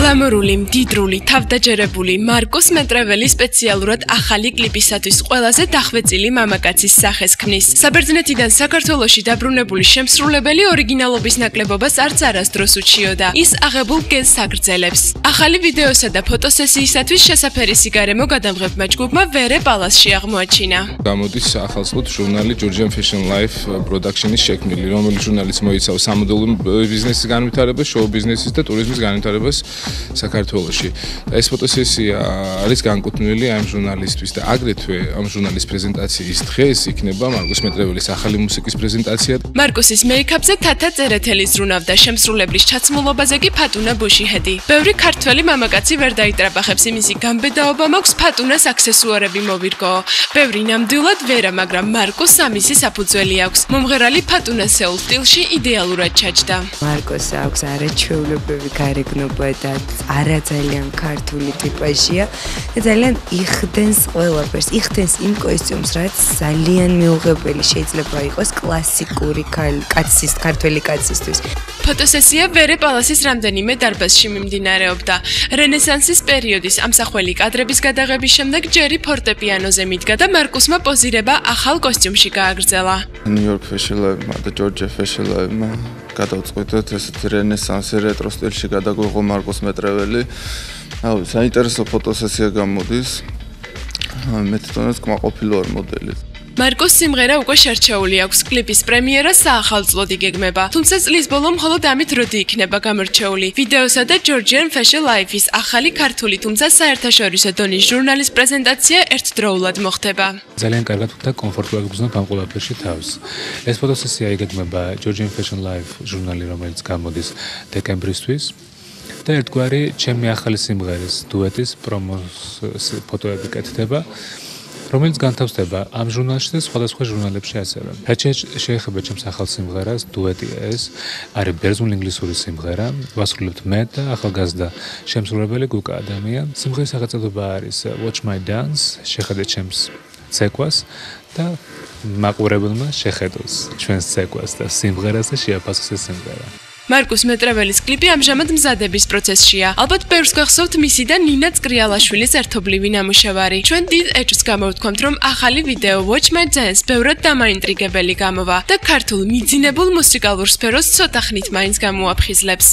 გლამურული, მდიდრული, თავდაჯერებული მარკუს მეტრეველი სპეციალურად ახალი კლიპისათვის ყველაზე დახვეწილი მამაკაცის სახეს ქმნის. საბერძნეთიდან საქართველოში დაბრუნებული შემსრულებელი ორიგინალობის ნაკლებობას არც არასდროს უჩიოდა. ის აღებულ გენს აგრძელებს. ახალი ვიდეოსა და ფოტოსესიისათვის შესაფერისი გარემო გადამღებმა ჯგუფმა ვერე პალასში აღმოაჩინა. გამოდის ახალწლად ჟურნალი Georgian Fashion Life Production-ის შექმნილი, რომელიც ჟურნალის მოიცავს სამოდელო ბიზნესის განვითარებას, შოუ ბიზნესის და ტურიზმის განვითარებას საქართველოში. და ეს ფოტოსესია არის განკუთვნილი ამ ჟურნალისტვის და აგრეთვე ამ ჟურნალის პრეზენტაციის დღეს იქნება მარკუს მეტრეველის ახალი მუსიკის პრეზენტაცია. მარკუსის მეიქაპზე თათა წერეთელი ზრუნავდა, შემსრულებლის ჩაცმულობაზე კი ფატუნა ბუშიჰედი. ბევრი ქართველი მამაკაცი ვერ დაიტრაბახებს იმისი გამბედაობა მაქვს ფატუნას აქსესუარები მოვირგო. ბევრი ნამდვილად ვერა, მაგრამ მარკუს ამისი საფუძველი აქვს. მომღერალი ფატუნა სეულ სტილში იდეალურად ჩაჯდა. მარკუს აქვს არაჩვეულებრივი გარეგნობა და არა ძალიან ქართული ტიპაჟია და ძალიან იხდენს ყველაფერს, იხდენს იმ კოსტიუმს, რაც ძალიან მიუღებელი შეიძლება იყოს კლასიკური ქართველი კაცისთვის. ფოტოსესია ვერე პალასის რამდენიმე დარბაზში მიმდინარეობდა. რენესანსის პერიოდის ამსახველი კადრების გადაღების შემდეგ ჯერი ფორტეპიანოზე მიდგა და მარკუსმა პოზირება ახალ კოსტიუმში გააგრძელა. New York Fashion Life-მა და Georgia Fashion Life-მა გადავწყვიტეთ ესეთი რენესანსი რეტრო სტილში გადაგვიღო მარკუს მეტრეველი. საინტერესო ფოტოსესია გამოდის. მე თვითონაც კმაყოფილი ვარ მოდელით. მარკუს სიმღერა უკვე შერჩეული აქვს, კლიპის პრემიერა საახალწლოდ იგეგმება. თუმცა წლის ბოლომ მხოლოდ ამით როდი იქნება გამორჩეული. ვიდეოსა და Georgian Fashion Life-ის ახალი ქართული, თუმცა საერთაშორისო დონის ჟურნალის პრეზენტაცია ერთდროულად მოხდება. ძალიან კარგად და კომფორტულად გრძნობ ამ ყველაფერში თავს. ეს ფოტოსესია იგეგმება Georgian Fashion Life ჟურნალი, რომელიც გამოდის დეკემბრისთვის. და ერთგვარი ჩემი ახალი სიმღერის დუეტის პრომოს ფოტოები კეთდება, რომელიც განთავსდება ამ ჟურნალში და სხვადასხვა ჟურნალებში ასევე. რაც შეეხება ჩემს ახალ სიმღერას, დუეტია ეს, არის ბერძნულ-ინგლისური სიმღერა, ვასრულებთ მე და ახალგაზრდა შემსრულებელი გუკა ადამია. სიმღერის სახელწოდება არის Watch My Dance, შეხედე ჩემს ცეკვას და მაყურებელმა შეხედოს ჩვენს ცეკვას და სიმღერას და შეაფასოს ეს სიმღერა. მარკუს მეტრეველის კლიპი ამჟამად მზადების პროცესშია. ალბათ ბევრს გახსოვთ მისი და ნინა წკრიალაშვილის ერთობლივი ნამუშევარი. ჩვენ დიდ ეჭვს გამოვთქვამთ, რომ ახალი ვიდეო Watch My Dance ბევრად დამაინტრიგებელი გამოვა და ქართულ მიძინებულ მუსიკალურ სფეროს ცოტა ხნით მაინც გამოაფხიზლებს.